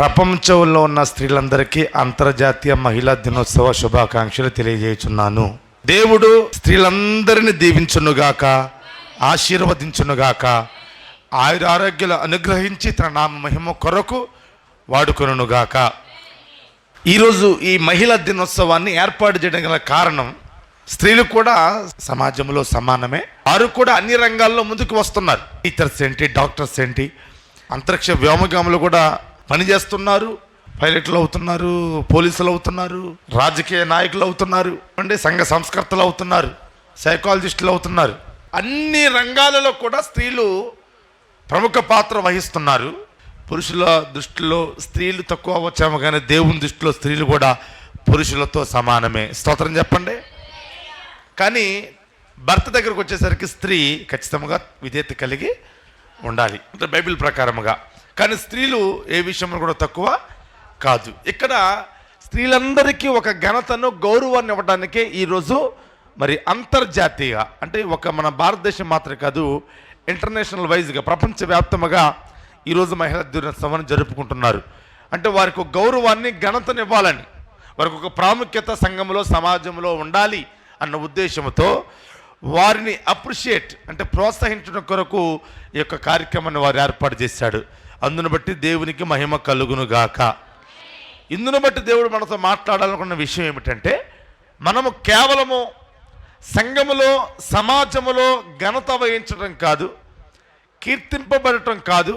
ప్రపంచంలో ఉన్న స్త్రీలందరికీ అంతర్జాతీయ మహిళా దినోత్సవ శుభాకాంక్షలు తెలియజేయుచున్నాను. దేవుడు స్త్రీలందరినీ దీవించునుగాక, ఆశీర్వదించునుగాక, ఆయురారోగ్యాలు అనుగ్రహించి తన నామ మహిమ కొరకు వాడుకొనుగాక. ఈరోజు ఈ మహిళా దినోత్సవాన్ని ఏర్పాటు చేయడం గల కారణం, స్త్రీలు కూడా సమాజంలో సమానమే, వారు కూడా అన్ని రంగాల్లో ముందుకు వస్తున్నారు. టీచర్స్ ఏంటి, డాక్టర్స్ ఏంటి, అంతరిక్ష వ్యోమగాములు కూడా పనిచేస్తున్నారు, పైలట్లు అవుతున్నారు, పోలీసులు అవుతున్నారు, రాజకీయ నాయకులు అవుతున్నారు, అంటే సంఘ సంస్కర్తలు అవుతున్నారు, సైకాలజిస్టులు అవుతున్నారు. అన్ని రంగాలలో కూడా స్త్రీలు ప్రముఖ పాత్ర వహిస్తున్నారు. పురుషుల దృష్టిలో స్త్రీలు తక్కువ వచ్చాము, కానీ దేవుని దృష్టిలో స్త్రీలు కూడా పురుషులతో సమానమే. స్తోత్రం చెప్పండి. కానీ భర్త దగ్గరకు వచ్చేసరికి స్త్రీ ఖచ్చితంగా విధేయత కలిగి ఉండాలి, అంటే బైబిల్ ప్రకారముగా. కానీ స్త్రీలు ఏ విషయంలో కూడా తక్కువ కాదు. ఇక్కడ స్త్రీలందరికీ ఒక ఘనతను, గౌరవాన్ని ఇవ్వడానికే ఈరోజు మరి అంతర్జాతీయ, అంటే ఒక మన భారతదేశం మాత్రమే కాదు, ఇంటర్నేషనల్ వైజ్గా ప్రపంచవ్యాప్తంగా ఈరోజు మహిళా దినోత్సవాన్ని జరుపుకుంటున్నారు. అంటే వారికి ఒక గౌరవాన్ని, ఘనతను ఇవ్వాలని, వారికి ఒక ప్రాముఖ్యత సంఘంలో, సమాజంలో ఉండాలి అన్న ఉద్దేశంతో వారిని అప్రిషియేట్, అంటే ప్రోత్సహించడం కొరకు ఈ యొక్క కార్యక్రమాన్ని వారు ఏర్పాటు చేశాడు. అందును బట్టి దేవునికి మహిమ కలుగును గాక. ఇందును బట్టి దేవుడు మనతో మాట్లాడాలనుకున్న విషయం ఏమిటంటే, మనము కేవలము సంఘములో, సమాజములో ఘనత వహించడం కాదు, కీర్తింపబడటం కాదు,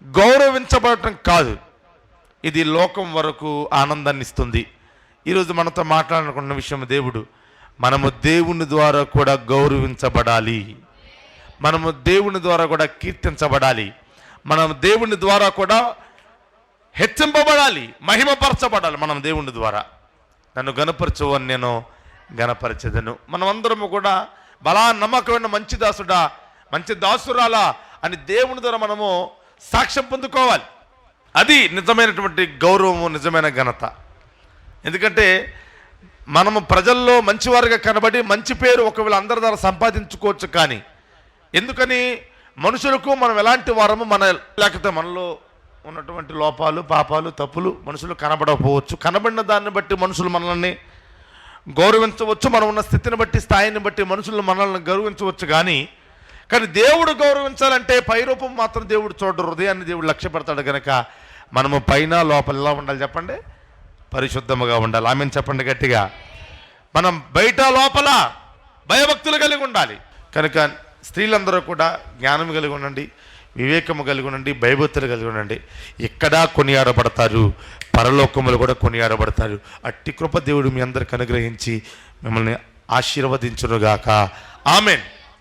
గౌరవించబడటం కాదు, ఇది లోకం వరకు ఆనందాన్ని ఇస్తుంది. ఈరోజు మనతో మాట్లాడాలనుకున్న విషయం, దేవుడు మనము దేవుని ద్వారా కూడా గౌరవించబడాలి, మనము దేవుని ద్వారా కూడా కీర్తించబడాలి, మనం దేవుని ద్వారా కూడా హెచ్చింపబడాలి, మహిమపరచబడాలి. మనం దేవుని ద్వారా నన్ను గణపరచువని నేను గణపరచెదను. మనమందరము కూడా బలా నమ్మకమైన మంచి దాసుడా, మంచి దాసురాలా అని దేవుని ద్వారా మనము సాక్ష్యం పొందుకోవాలి. అది నిజమైనటువంటి గౌరవము, నిజమైన ఘనత. ఎందుకంటే మనము ప్రజల్లో మంచివారుగా కనబడి మంచి పేరు ఒకవేళ అందరి ద్వారా సంపాదించుకోవచ్చు, కానీ ఎందుకని మనుషులకు మనం ఎలాంటి వారము, లేకపోతే మనలో ఉన్నటువంటి లోపాలు, పాపాలు, తప్పులు మనుషులు కనబడకపోవచ్చు. కనబడిన దాన్ని బట్టి మనుషులు మనల్ని గౌరవించవచ్చు, మనం ఉన్న స్థితిని బట్టి, స్థాయిని బట్టి మనుషులు మనల్ని గౌరవించవచ్చు. కానీ దేవుడు గౌరవించాలంటే పైరూపం మాత్రం దేవుడు చూడరు, హృదయాన్ని దేవుడు లక్ష్య పెడతాడు. కనుక మనము పైన లోపల ఎలా ఉండాలి చెప్పండి? పరిశుద్ధముగా ఉండాలి. ఆమెను చెప్పండి గట్టిగా. మనం బయట లోపల భయభక్తులు కలిగి ఉండాలి. కనుక స్త్రీలందరూ కూడా జ్ఞానం కలిగి ఉండండి, వివేకము కలిగి ఉండండి, భయభక్తులు కలిగి ఉండండి. ఎక్కడా కొనియాడబడతారు, పరలోకములు కూడా కొనియాడబడతారు. అట్టి కృప దేవుడు మీ అందరికి అనుగ్రహించి మిమ్మల్ని ఆశీర్వదించునుగాక. ఆమేన్.